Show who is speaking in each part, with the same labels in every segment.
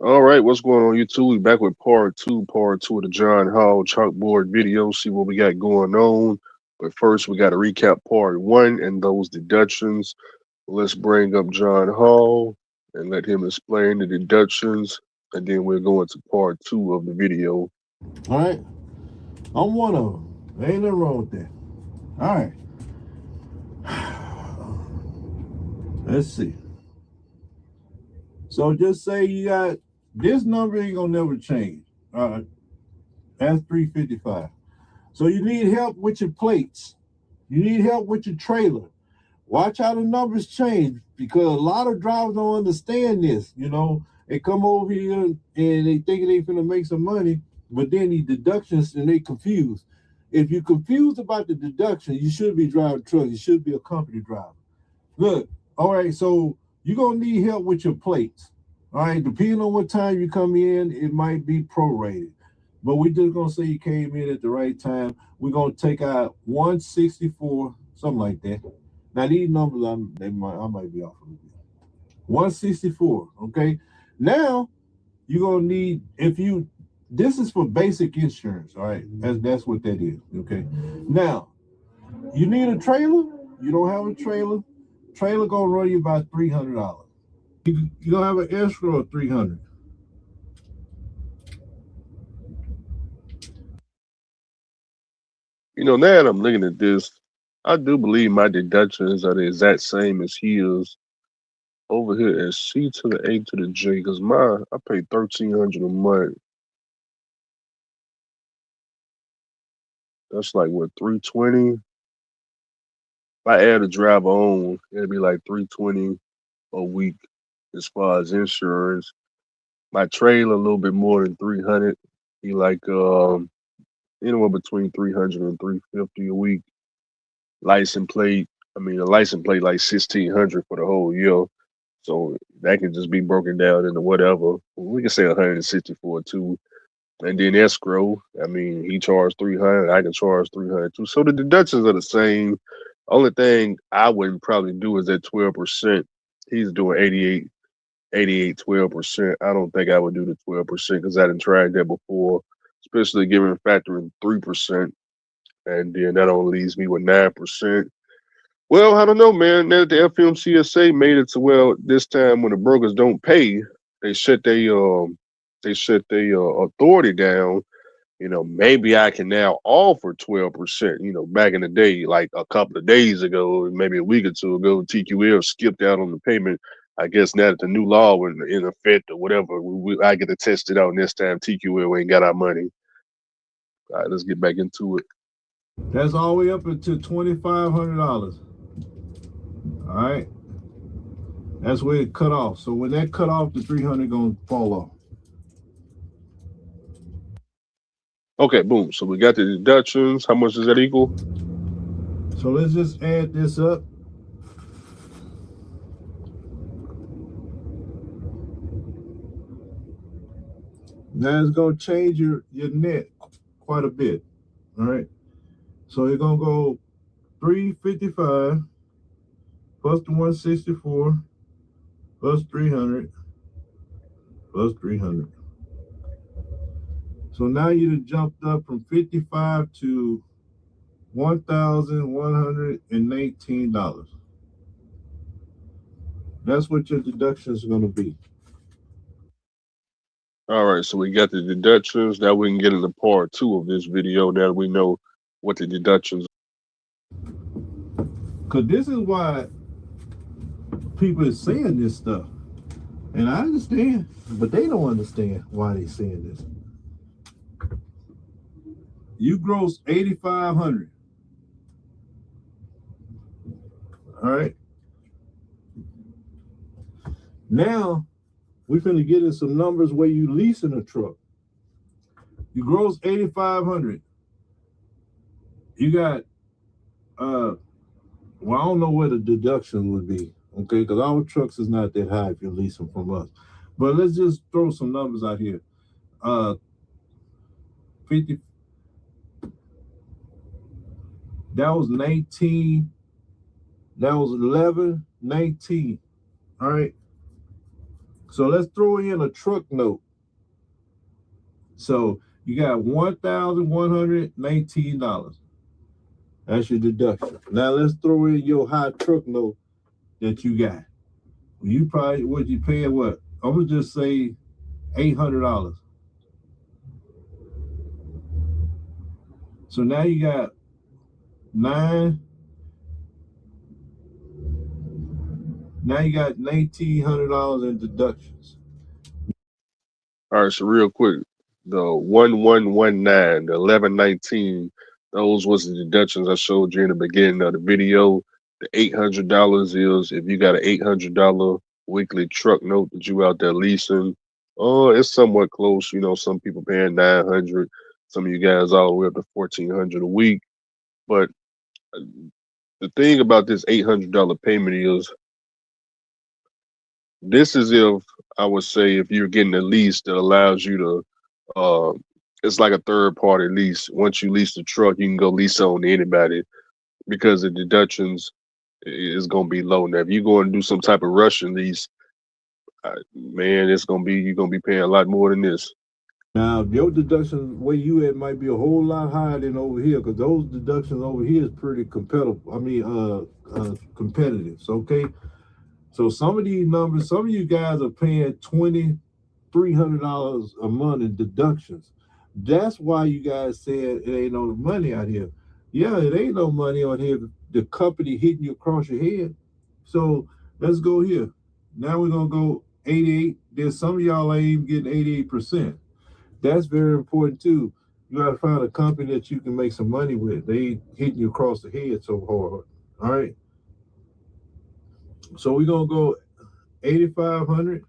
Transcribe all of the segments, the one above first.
Speaker 1: All right, what's going on YouTube? We back with part two of the John Hall chalkboard video. See what we got going on. But first, we got to recap part one and those deductions. Let's bring up John Hall and let him explain the deductions, and then we'll go into part two of the video.
Speaker 2: All right. I'm one of them. There ain't nothing wrong with that. All right. Let's see. So just say you got this number ain't gonna never change. All right. That's 355. So you need help with your plates. You need help with your trailer. Watch how the numbers change because a lot of drivers don't understand this. They come over here and they think they finna make some money, but then the deductions and they confused. If you're confused about the deduction, you should be driving trucks. You should be a company driver. Look, all right, so you're gonna need help with your plates. All right, depending on what time you come in, it might be prorated. But we're just gonna say you came in at the right time. We're gonna take out 164, something like that. Now these numbers, I might be off a little bit. 164. Okay. Now you're gonna need if you. This is for basic insurance. All right. That's what that is. Okay. Now you need a trailer. You don't have a trailer. Trailer gonna run you about $300. You gonna have an escrow of 300.
Speaker 1: Now that I'm looking at this, I do believe my deductions are the exact same as his over here at C to the A to the J, because I pay 1,300 a month. That's like what, 320? If I add a driver on, it'll be like 320 a week as far as insurance. My trailer a little bit more than 300. Be like anywhere between 300 and 350 a week. License plate, a license plate like 1,600 for the whole year. So that can just be broken down into whatever. We can say 164 too. And then escrow, he charged 300. I can charge 300 too. So the deductions are the same. Only thing I wouldn't probably do is at 12%. He's doing 88, 12%. I don't think I would do the 12% because I didn't try that before, especially given factoring 3%. And then that only leaves me with 9%. Well, I don't know, man. Now that the FMCSA made it to, well, this time when the brokers don't pay, they shut their authority down. Maybe I can now offer 12%. Back in the day, like a couple of days ago, maybe a week or two ago, TQL skipped out on the payment. I guess now that the new law was in effect or whatever, I get to test it out. And this time, TQL ain't got our money. All right, let's get back into it.
Speaker 2: That's all the way up until $2,500. All right. That's where it cut off. So when that cut off, the 300 gonna fall off.
Speaker 1: Okay, boom. So we got the deductions. How much does that equal?
Speaker 2: So let's just add this up. Now it's gonna change your net quite a bit. All right. So you're gonna go 355 plus the 164 plus 300 plus 300. So now you've jumped up from 55 to $1,119. That's what your deductions are going to be.
Speaker 1: All right, so we got the deductions. Now we can get into part two of this video. Now that we know what the deductions.
Speaker 2: Because this is why people are saying this stuff. And I understand, but they don't understand why they're saying this. You gross 8,500. All right. Now we're finna get in some numbers where you leasing a truck. You gross 8,500. You got well, I don't know what the deduction would be, okay? Because our trucks is not that high if you lease them from us. But let's just throw some numbers out here. 50. That was 19. That was 11, 19. All right. So let's throw in a truck note. So you got $1,119. That's your deduction. Now let's throw in your high truck note that you got. You probably what you paying what? I'm gonna just say $800. So now you got nine. Now you got $1,900 in deductions.
Speaker 1: All right, so real quick, the 1119, the 1119, those was the deductions I showed you in the beginning of the video. The $800 is if you got an $800 weekly truck note that you out there leasing. Oh, it's somewhat close. You know, some people paying 900. Some of you guys all the way up to 1,400 a week. But uh, the thing about this $800 payment is this is if I would say if you're getting a lease that allows you to it's like a third party lease. Once you lease the truck, you can go lease it on to anybody because the deductions is gonna be low. Now, if you go and do some type of Russian lease, man, it's gonna be you're gonna be paying a lot more than this.
Speaker 2: Now your deductions where you at might be a whole lot higher than over here because those deductions over here is pretty competitive. Competitive. So, okay. So some of these numbers, some of you guys are paying $2,300 a month in deductions. That's why you guys said it ain't no money out here. Yeah, it ain't no money on here. The company hitting you across your head. So let's go here. Now we're gonna go 88. There's some of y'all ain't even getting 88%. That's very important too. You gotta find a company that you can make some money with. They ain't hitting you across the head so hard. All right. So we're gonna go 8,500.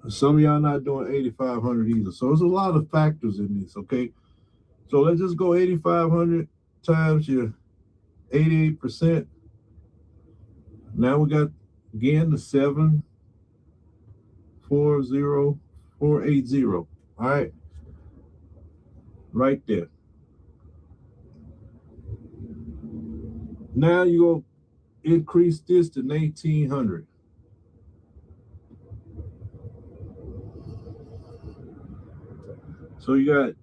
Speaker 2: Some of y'all not doing 8,500 either. So there's a lot of factors in this, okay? So let's just go 8,500 times your 88%. Now we got again the 740,480. All right, right there. Now you go increase this to 1,900. So you got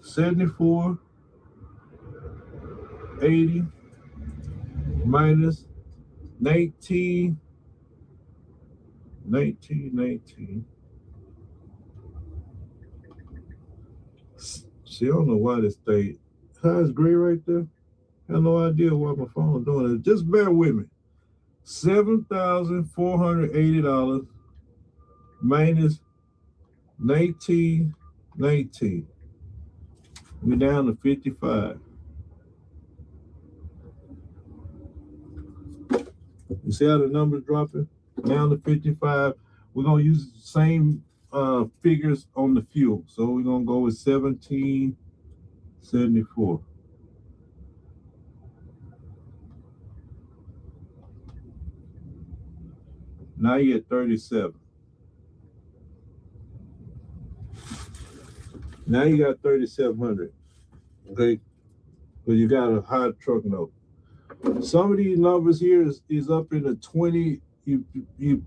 Speaker 2: 7,480 minus 19, 19, 19. See, I don't know why this thing, how is gray right there? I have no idea why my phone doing it. Just bear with me. $7,480 minus 1919. We're down to 55. You see how the numbers dropping? Down to 55. We're gonna use the same figures on the fuel. So we're gonna go with 1774. Now you're at 37. Now you got 3,700. Okay, because you got a high truck note. Some of these numbers here is up in the 20. You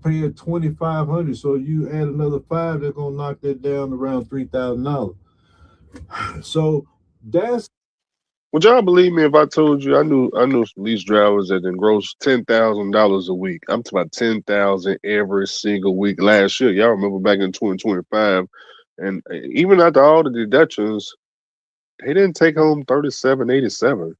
Speaker 2: pay at 2,500. So you add another five, they're gonna knock that down around $3,000. So that's
Speaker 1: Would y'all believe me if I told you I knew some lease drivers that then gross $10,000 a week? I'm talking about 10,000 every single week last year. Y'all remember back in 2025, and even after all the deductions, they didn't take home 3787.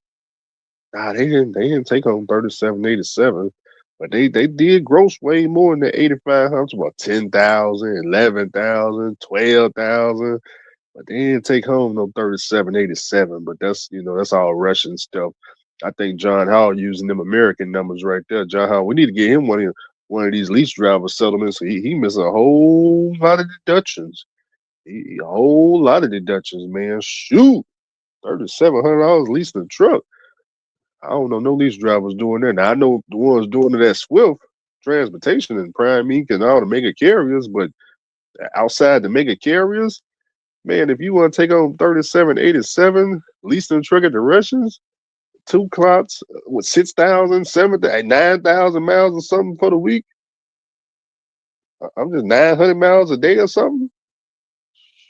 Speaker 1: Nah, they didn't take home 3787, but they did gross way more than the 8500. About 10,000, 11,000, 12,000. But they didn't take home no 3787. But that's that's all Russian stuff. I think John Howell using them American numbers right there. John Howell, we need to get him one of these lease driver settlements. He missing a whole lot of deductions. A whole lot of deductions, man. Shoot, $3,700 leasing a truck. I don't know no lease drivers doing that. Now I know the ones doing it at Swift Transportation and Prime Inc. and all the mega carriers, but outside the mega carriers, man, if you want to take on 3787, leasing truck at the Russians, two clocks with 6,000, 7,000, 9,000 miles or something for the week, I'm just 900 miles a day or something.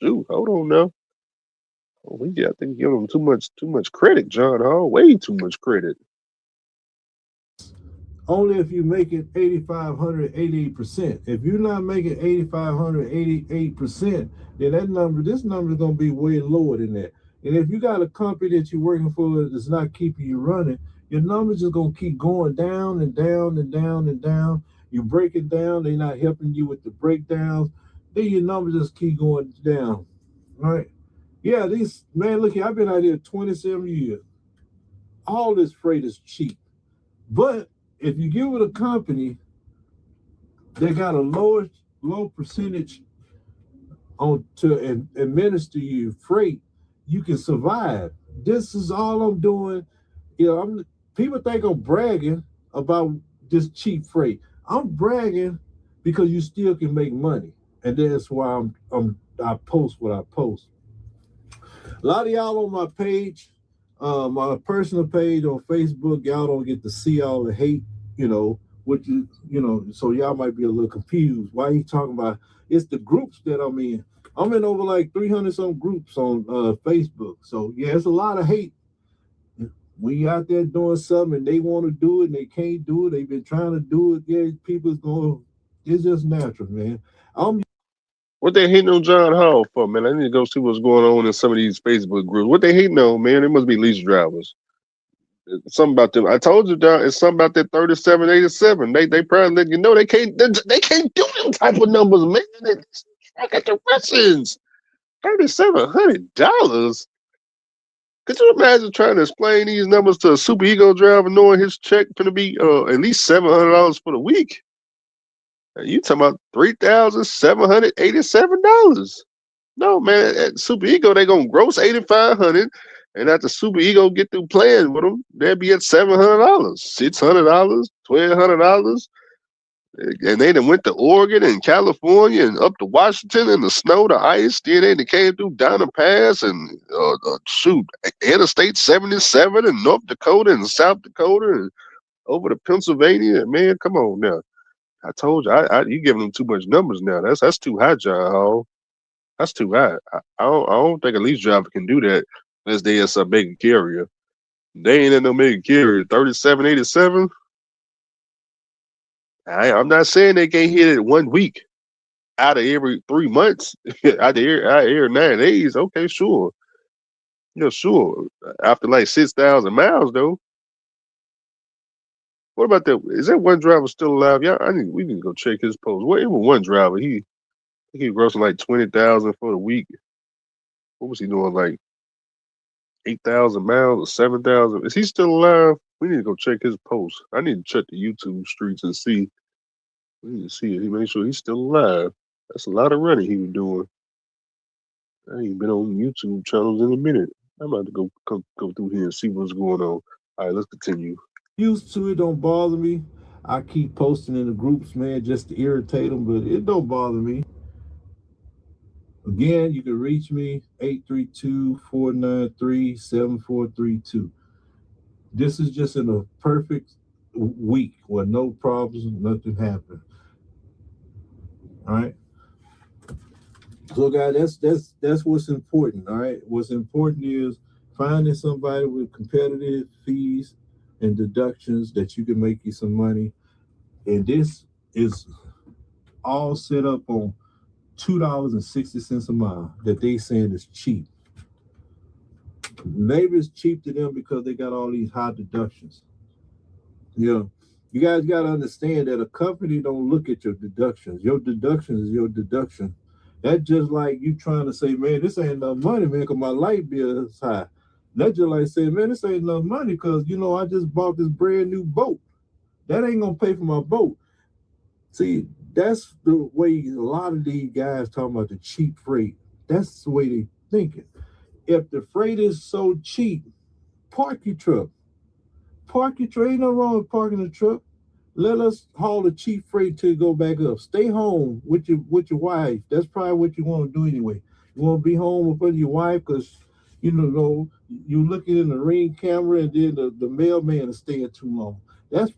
Speaker 1: Shoot, hold on now. Oh, I think you give them too much credit, John Hall. Way too much credit.
Speaker 2: Only if you make it 8,500, 88%. If you're not making 8,500, 88%, then this number is going to be way lower than that. And if you got a company that you're working for that's not keeping you running, your numbers are going to keep going down and down and down and down. You break it down, they're not helping you with the breakdowns. Then your numbers just keep going down. Right? Yeah, these man, look here, I've been out here 27 years. All this freight is cheap. But if you give it a company that got a low percentage on to administer you freight, you can survive. This is all I'm doing. People think I'm bragging about this cheap freight. I'm bragging because you still can make money, and that's why I post what I post. A lot of y'all on my page, my personal page on Facebook, y'all don't get to see all the hate, which is, so y'all might be a little confused. Why are you talking about? It's the groups that I'm in. I'm in over like 300 some groups on Facebook. So yeah, it's a lot of hate. When you out there doing something and they want to do it and they can't do it, they've been trying to do it. Yeah, people's going. It's just natural, man. I'm
Speaker 1: What they hating on John Hall for, man? I need to go see what's going on in some of these Facebook groups. What they hating on, man? It must be lease drivers. Something about them. I told you, John. It's something about that 3787. They probably let you know they can't do them type of numbers, man. They track at directions. $3,700. Could you imagine trying to explain these numbers to a super ego driver, knowing his check going to be at least $700 for the week? You talking about $3,787? No, man. At super ego, they gonna gross 8,500, and after super ego get through playing with them, they'll be at $700, $600, $1,200. And they done went to Oregon and California and up to Washington in the snow, the ice. Then they done came through down the pass and Interstate 77 in North Dakota and South Dakota and over to Pennsylvania. Man, come on now. I told you, you giving them too much numbers now. That's too high, John Hall. That's too high. I don't think a lease driver can do that unless they are some mega carrier. They ain't in no mega carrier. 3787. I'm not saying they can't hit it 1 week out of every 3 months, out of every 9 days. Okay, sure. Yeah, sure. After like 6,000 miles though. What about that? Is that one driver still alive? Yeah, we need to go check his post. What even one driver? He grossing like 20,000 for the week. What was he doing? Like 8,000 miles or 7,000? Is he still alive? We need to go check his post. I need to check the YouTube streets and see. We need to see it. He make sure he's still alive. That's a lot of running he was doing. I ain't been on YouTube channels in a minute. I'm about to go through here and see what's going on. All right, let's continue.
Speaker 2: used to it. Don't bother me. I keep posting in the groups, man, just to irritate them, but it don't bother me. Again, you can reach me 832-493-7432. This is just in a perfect week where no problems, nothing happened. All right. So, guys, that's what's important. All right. What's important is finding somebody with competitive fees and deductions that you can make you some money. And this is all set up on $2.60 a mile that they saying is cheap. Maybe it's cheap to them because they got all these high deductions. You know, you guys got to understand that a company don't look at your deductions. Your deduction is your deduction. That's just like you trying to say, man, this ain't enough money, man, because my light bill is high. That's just like saying, man, this ain't enough money because, I just bought this brand new boat. That ain't going to pay for my boat. See, that's the way a lot of these guys talking about the cheap freight. That's the way they thinking. If the freight is so cheap, park your truck. Park your truck. Ain't no wrong with parking the truck. Let us haul the cheap freight till you go back up. Stay home with your wife. That's probably what you want to do anyway. You want to be home with your wife because you looking in the ring camera and then the mailman is staying too long. That's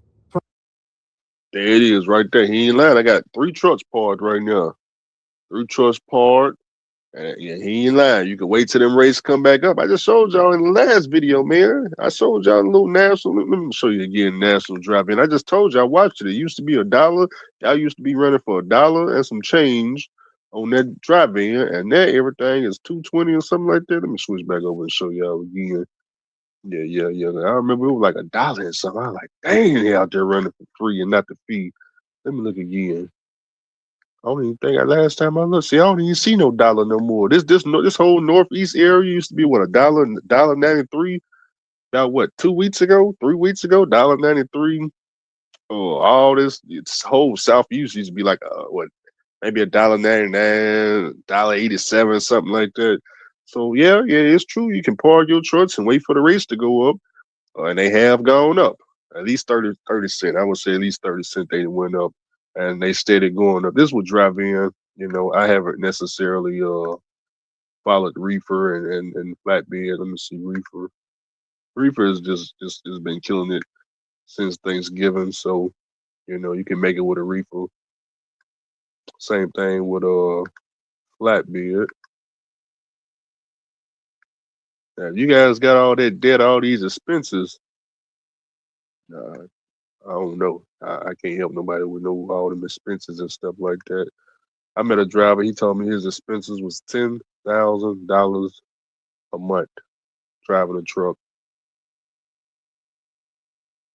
Speaker 1: There it is, right there. He ain't lying. I got 3 trucks parked right now. 3 trucks parked. Yeah, he ain't lying. You can wait till them rates come back up. I just showed y'all in the last video, man. I showed y'all a little national. Let me show you again, national drop in. I just told you I watched it. It used to be $1. Y'all used to be running for $1 and some change on that drop in, and now everything is 220 or something like that. Let me switch back over and show y'all again. Yeah, yeah, yeah. I remember it was like $1 and something. I was like, dang, they out there running for free and not the fee. Let me look again. I don't even think last time I looked. See, I don't even see no dollar no more. This whole northeast area used to be what, dollar 93. About what, 2 weeks ago, 3 weeks ago, $1.93. Oh, all this whole southeast used to be like what, maybe $1.99, $1.87, something like that. So yeah, yeah, it's true. You can park your trucks and wait for the rates to go up, and they have gone up at least 30 cent. I would say at least 30 cent they went up, and they steady going up. This would drive in. I haven't necessarily followed reefer and flatbed. Let me see reefer. Reefer is just been killing it since Thanksgiving. So you can make it with a reefer. Same thing with flatbed. Now, if you guys got all that debt, all these expenses, uh, I don't know. I can't help nobody with all them expenses and stuff like that. I met a driver. He told me his expenses was $10,000 a month driving a truck.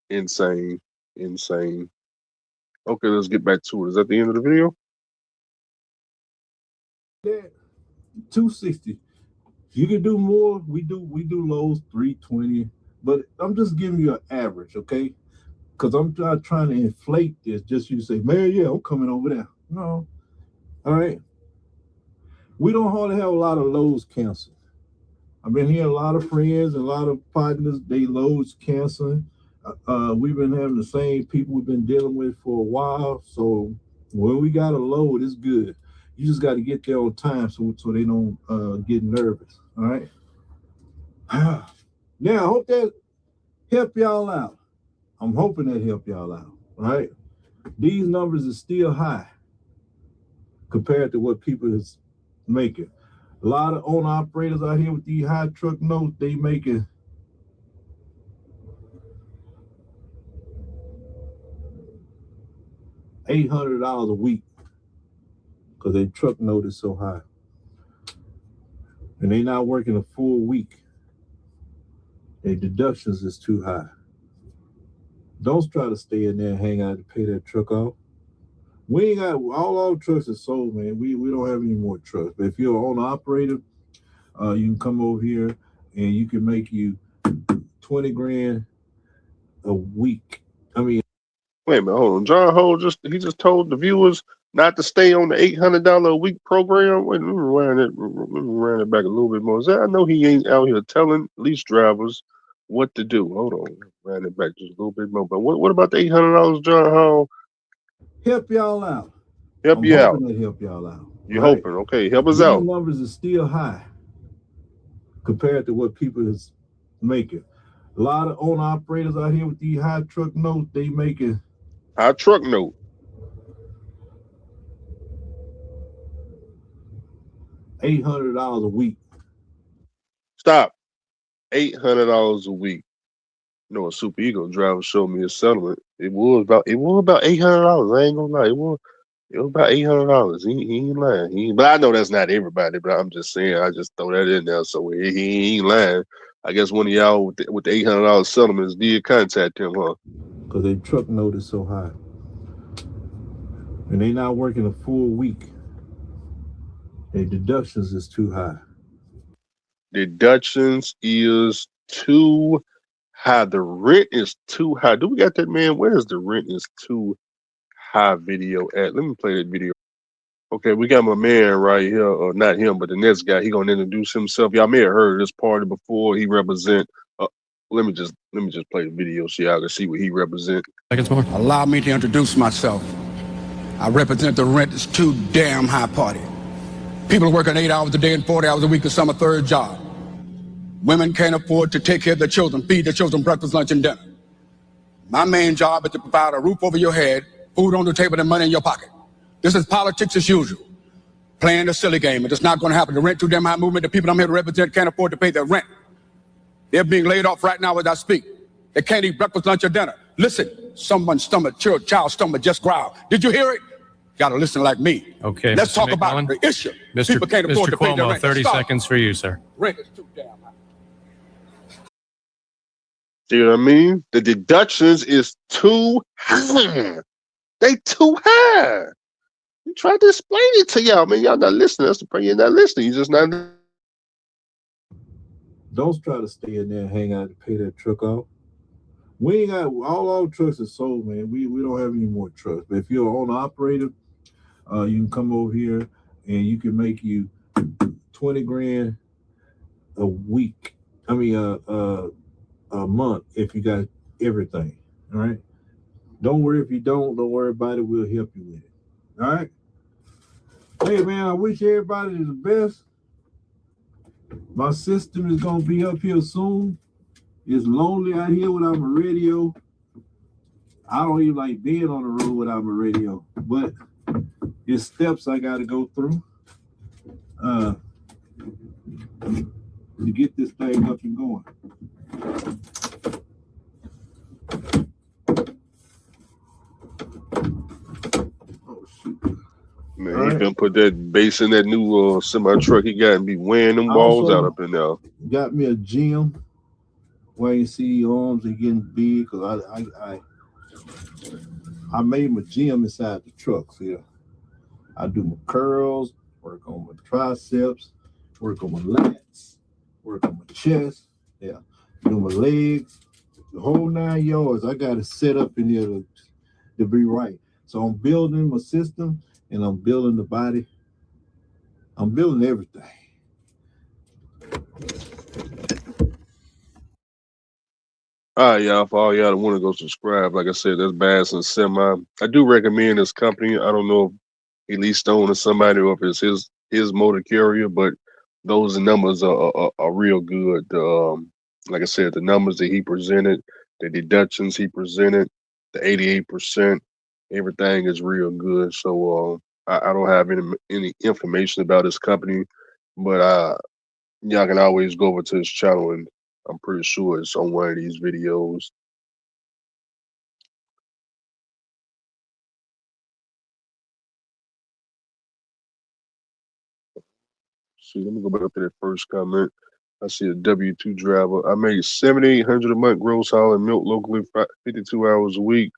Speaker 1: Insane, insane. Okay, let's get back to it. Is that the end of the video?
Speaker 2: That 260. You can do more. We do lows 320, but I'm just giving you an average, okay? Because I'm not trying to inflate this. Just you say, man, yeah, I'm coming over there. No, all right. We don't hardly have a lot of loads canceled. I've been hearing a lot of friends, a lot of partners, they loads canceling. We've been having the same people we've been dealing with for a while. So when we got a load, it's good. You just got to get there on time so they don't get nervous. All right. Now I hope that help y'all out. I'm hoping that help y'all out. All right. These numbers are still high compared to what people is making. A lot of owner operators out here with these high truck notes, they making $800 a week because their truck note is so high. And they not working a full week. Their deductions is too high. Don't try to stay in there and hang out to pay that truck off. We ain't got all our trucks are sold, man. We don't have any more trucks. But if you're an owner operator, you can come over here and you can make you 20 grand a week. I mean,
Speaker 1: Wait a minute, hold on. John Ho just told the viewers not to stay on the $800 a week program. Wait, let me rewind it back a little bit more. I know he ain't out here telling lease drivers what to do. Hold on, ran it back just a little bit more. But what about the $800, John Ho?
Speaker 2: Help y'all out.
Speaker 1: Help
Speaker 2: I'm
Speaker 1: you out.
Speaker 2: hoping that help y'all out.
Speaker 1: You
Speaker 2: Right?
Speaker 1: hoping? Okay, help us
Speaker 2: These
Speaker 1: out.
Speaker 2: numbers are still high compared to what people is making. A lot of owner operators out here with these high truck notes, they making
Speaker 1: Our truck note.
Speaker 2: $800 a week.
Speaker 1: Stop. $800 a week. A super ego driver showed me a settlement. It was about $800. I ain't gonna lie. It was about $800. He ain't lying. But I know that's not everybody. But I'm just saying. I just throw that in there. So he ain't lying. I guess one of y'all with the $800 settlements did contact him, huh?
Speaker 2: Because their truck note is so high. And they not working a full week. Their deductions is too high.
Speaker 1: Deductions is too high. The rent is too high. Do we got that, man? Where is the rent is too high video at? Let me play that video. Okay, we got my man right here, or not him, but the next guy. He gonna introduce himself. Y'all may have heard of this party before. He represent. Let me just play the video so y'all can see what he represent.
Speaker 3: Seconds more. Allow me to introduce myself. I represent the rent is too damn high party. People are working 8 hours a day and 40 hours a week to some a third job. Women can't afford to take care of their children, feed their children breakfast, lunch, and dinner. My main job is to provide a roof over your head, food on the table and money in your pocket. This is politics as usual, playing the silly game. It's not going to happen. The rent too damn high movement, the people I'm here to represent can't afford to pay their rent. They're being laid off right now as I speak. They can't eat breakfast, lunch, or dinner. Listen, someone's stomach, child's stomach just growled. Did you hear it? You gotta listen like me.
Speaker 4: Okay,
Speaker 3: let's
Speaker 4: Mr.
Speaker 3: talk
Speaker 4: McMillan.
Speaker 3: about the issue.
Speaker 4: Mr.
Speaker 3: People can't afford
Speaker 4: Mr.
Speaker 3: to pay their
Speaker 4: Cuomo,
Speaker 3: rent.
Speaker 4: 30 seconds for you, sir.
Speaker 3: Rent is too damn high.
Speaker 1: See what I mean? The deductions is too high. They too high. We tried to explain it to y'all, man. Y'all not listening. That's the point. You're not listening. You just not.
Speaker 2: Don't try to stay in there and hang out to pay that truck off. We ain't got all our trucks are sold, man. We don't have any more trucks. But if you're an owner operator, you can come over here and you can make you 20 grand a week. I mean, a month if you got everything. All right. Don't worry if you don't. Don't worry about it. We'll help you with it. All right. Hey man, I wish everybody the best. My system is gonna be up here soon. It's lonely out here without my radio. I don't even like being on the road without my radio, but it's steps I gotta go through to get this thing up and going. Oh shoot.
Speaker 1: Man, he finna put that bass in that new semi truck he got and be wearing them walls out up in there.
Speaker 2: Got me a gym where you see your arms are getting big because I made my gym inside the truck. So yeah, I do my curls, work on my triceps, work on my lats, work on my chest. Yeah, do my legs, the whole 9 yards. I got it set up in here to be right. So I'm building my system and I'm building the body. I'm building everything.
Speaker 1: All right, y'all. For all y'all that want to go subscribe, like I said, that's Bass and Semi. I do recommend this company. I don't know if Elite Stone or somebody or if it's his motor carrier, but those numbers are real good. Like I said, the numbers that he presented, the deductions he presented, the 88%, everything is real good. So I don't have any information about this company, but y'all can always go over to his channel and I'm pretty sure it's on one of these videos. See, let me go back up to that first comment. I see a W-2 driver. I made $7,800 a month gross hauling milk locally, 52 hours a week.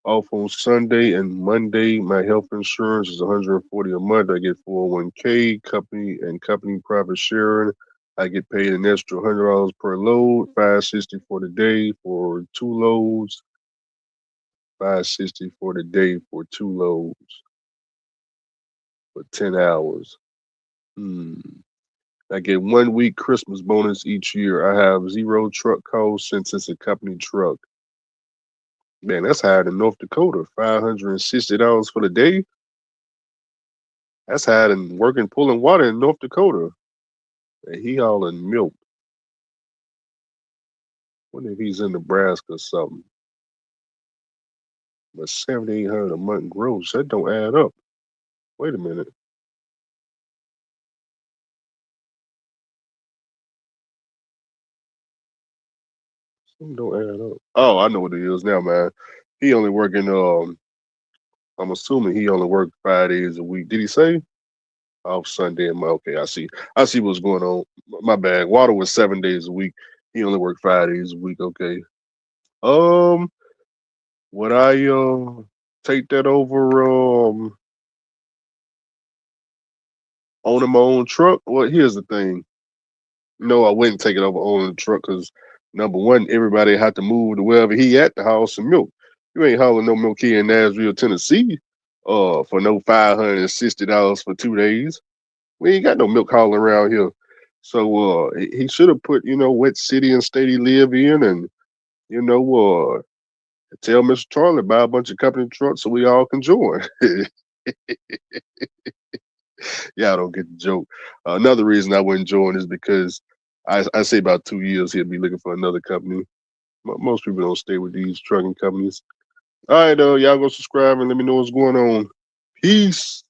Speaker 1: Off on Sunday and Monday. My health insurance is $140 a month. I get 401k, company profit sharing. I get paid an extra $100 per load, $560 for the day for 2 loads. $560 for the day for 2 loads for 10 hours. I get 1 week Christmas bonus each year. I have 0 truck calls since it's a company truck. Man, that's higher than North Dakota. $560 for the day. That's higher than working pulling water in North Dakota. And he hauling milk. Wonder if he's in Nebraska or something. But $7,800 a month gross, that don't add up. Wait a minute. Something don't add up. Oh, I know what it is now, man. He only working I'm assuming he only worked 5 days a week. Did he say? Off Sunday and okay, I see. I see what's going on. My bad. Water was 7 days a week. He only worked 5 days a week. Okay. Would I take that over owning my own truck? Well, here's the thing. No, I wouldn't take it over owning the truck because number one, everybody had to move to wherever he at the house and milk. You ain't hauling no milk here in Nashville, Tennessee, for no $560 for 2 days. We ain't got no milk hauling around here. So he should have put, what city and state he live in and, tell Mr. Charlie buy a bunch of company trucks so we all can join. Yeah, I don't get the joke. Another reason I wouldn't join is because I say about 2 years he'll be looking for another company. Most people don't stay with these trucking companies. All right, y'all go subscribe and let me know what's going on. Peace.